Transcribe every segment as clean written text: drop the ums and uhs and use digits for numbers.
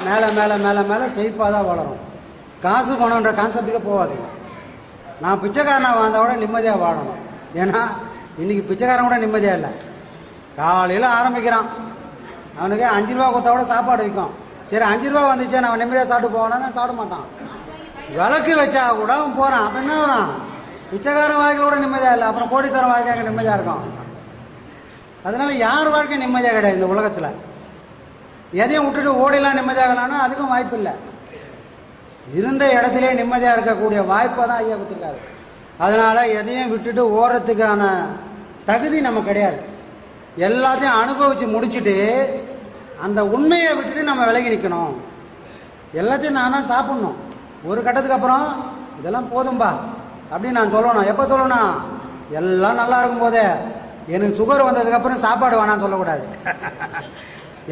மேலே மேலே மேலே மேலே செழிப்பாக தான் வளரும். காசு பணம்ன்ற கான்செப்டுக்கே போகாது. நான் பிச்சைக்காரனாக வாழ்ந்தோட நிம்மதியாக வாழணும். ஏன்னா இன்றைக்கி பிச்சைக்காரன் கூட நிம்மதியாக இல்லை. காலையில் ஆரம்பிக்கிறான், அவனுக்கு 5 ரூபா கொடுத்தா கூட சாப்பாடு விற்கும். சரி 5 ரூபா வந்துச்சு அவன் நிம்மதியாக சாப்பிட்டு போவானா? சாப்பிட மாட்டான். விளக்கு வச்சா கூட அவன் போகிறான். அப்போ என்ன வரான்? பிச்சைக்காரன் வாழ்க்கை கூட நிம்மதியாக இல்லை, அப்புறம் கோடீஸ்வரன் வாழ்க்கை அங்கே நிம்மதியாக இருக்கும். அதனால யார் வாழ்க்கை நிம்மதியாக கிடையாது இந்த உலகத்தில். எதையும் விட்டுட்டு ஓடிலாம் நிம்மதியாகலான்னா அதுக்கும் வாய்ப்பு இல்லை. இருந்த இடத்திலே நிம்மதியாக இருக்கக்கூடிய வாய்ப்பை தான் ஐயா கொடுத்துருக்காரு. அதனால் எதையும் விட்டுட்டு ஓடுறதுக்கான தகுதி நம்ம கிடையாது. எல்லாத்தையும் அனுபவித்து முடிச்சுட்டு அந்த உண்மையை விட்டுட்டு நம்ம விலகி நிற்கணும். எல்லாத்தையும் நான் தான் சாப்பிட்ணும். ஒரு கட்டத்துக்கு அப்புறம் இதெல்லாம் போதும்பா அப்படின்னு நான் சொல்லணும். எப்போ சொல்லணும்? எல்லாம் நல்லா இருக்கும் போதே. எனக்கு சுகர் வந்ததுக்கப்புறம் சாப்பாடு வேணான்னு சொல்லக்கூடாது.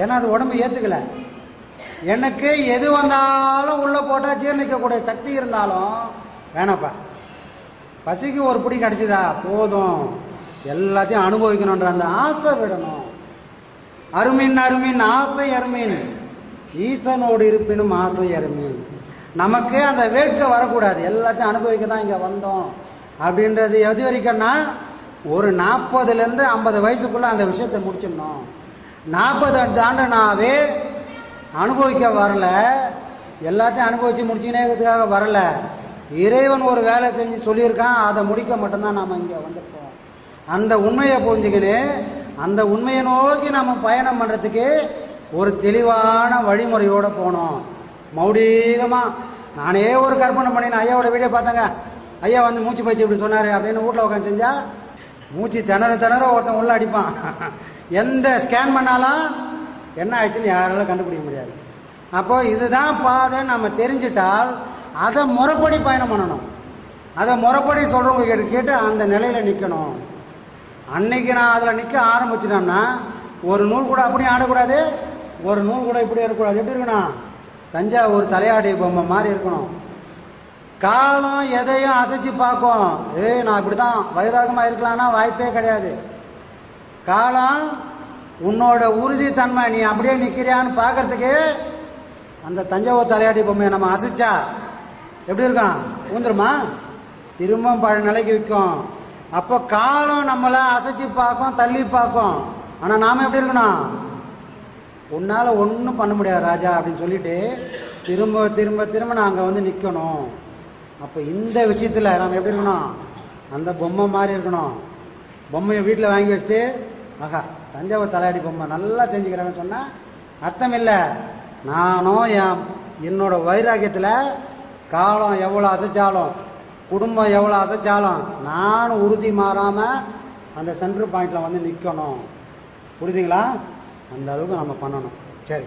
ஏன்னா அது உடம்பு ஏற்றுக்கலை. எனக்கு எது வந்தாலும் உள்ளே போட்டால் ஜீர்ணிக்கக்கூடிய சக்தி இருந்தாலும் வேணாப்பா. பசிக்கு ஒரு பிடி கிடச்சிதா போதும், எல்லாத்தையும் அனுபவிக்கணுன்ற அந்த ஆசை விடணும். அருமீன் அருமீன் ஆசை அருமீன், ஈசனோடு இருப்பினும் ஆசை அருமீன். நமக்கு அந்த வேட்கை வரக்கூடாது. எல்லாத்தையும் அனுபவிக்க தான் இங்கே வந்தோம் அப்படின்றது எது வரைக்கும்னா ஒரு 40லேருந்து 50 வயசுக்குள்ளே அந்த விஷயத்தை முடிச்சிடணும். 40 தாண்டினாவே அனுபவிக்க வரல, எல்லாத்தையும் அனுபவித்து முடிச்சுக்கினேக்கிறதுக்காக வரல. இறைவன் ஒரு வேலை செஞ்சு சொல்லியிருக்கான், அதை முடிக்க மட்டும்தான் நாம் இங்கே வந்திருக்கோம். அந்த உண்மையை புரிஞ்சுக்கின்னு அந்த உண்மையை நோக்கி நம்ம பயணம் பண்ணுறதுக்கு ஒரு தெளிவான வழிமுறையோடு போனோம். மௌடீகமாக நானே ஒரு கற்பனை பண்ணினேன். ஐயாவோட வீடியோ பார்த்தேங்க. ஐயா வந்து மூச்சு பயிற்சி இப்படி சொன்னார் அப்படின்னு வீட்டில் உட்காந்து செஞ்சால் மூச்சு திணற ஒருத்தன் உள்ள அடிப்பான். எந்த ஸ்கேன் பண்ணாலும் என்ன ஆயிடுச்சுன்னு யாராலும் கண்டுபிடிக்க முடியாது. அப்போது இதுதான் பாதை நம்ம தெரிஞ்சிட்டால் அதை முறைப்படி பயணம் பண்ணணும். அதை முறைப்படி சொல்கிறவங்க கேட்டு அந்த நிலையில் நிற்கணும். அன்னைக்கு நான் அதில் நிற்க ஆரம்பிச்சிட்டோம்னா ஒரு நூல் கூட அப்படியே ஆடக்கூடாது, ஒரு நூல் கூட இப்படி இருக்கக்கூடாது. எப்படி இருக்கணும்? தஞ்சாவூர் தலையாடி பொம்மை மாதிரி இருக்கணும். காலம் எதையும் அசைச்சு பார்க்கும். நான் இப்படி தான் வைராகமாக இருக்கலான்னா வாய்ப்பே கிடையாது. காலம் உன்னோட உறுதித்தன்மை, நீ அப்படியே நிற்கிறியான்னு பார்க்கறதுக்கு அந்த தஞ்சாவூர் தலையாடி பொம்மையை நம்ம அசைச்சா எப்படி இருக்கான்? ஊந்துருமா? திரும்ப பழைய நிலைக்கு விற்கும். அப்போ காலம் நம்மளை அசைச்சு பார்க்கும், தள்ளி பார்க்கும். ஆனால் நாம் எப்படி இருக்கணும்? உன்னால் ஒன்றும் பண்ண முடியாது ராஜா அப்படின்னு சொல்லிட்டு திரும்ப திரும்ப திரும்ப நான் அங்கே வந்து நிற்கணும். அப்போ இந்த விஷயத்தில் நம்ம எப்படி இருக்கணும்? அந்த பொம்மை மாதிரி இருக்கணும். பொம்மையை வீட்டில் வாங்கி வச்சுட்டு ஆகா தஞ்சாவூர் தலையாடி பொம்மை நல்லா செஞ்சுக்கிறேன்னு சொன்னால் அர்த்தம் இல்லை. நானும் என்னோட வைராக்கியத்தில் காலம் எவ்வளோ அசைச்சாலும், குடும்பம் எவ்வளோ அசைச்சாலும் நானும் உறுதி மாறாமல் அந்த சென்ட்ரு பாயிண்டில் வந்து நிற்கணும். புரியுதுங்களா? அந்த அளவுக்கு நம்ம பண்ணணும். சரி,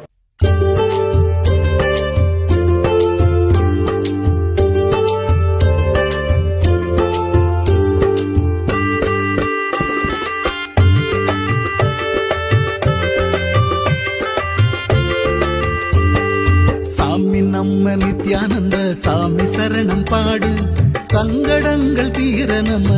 சாமி நம்ம நித்யானந்த சாமி சரணம் பாடு, சங்கடங்கள் தீர நம்ம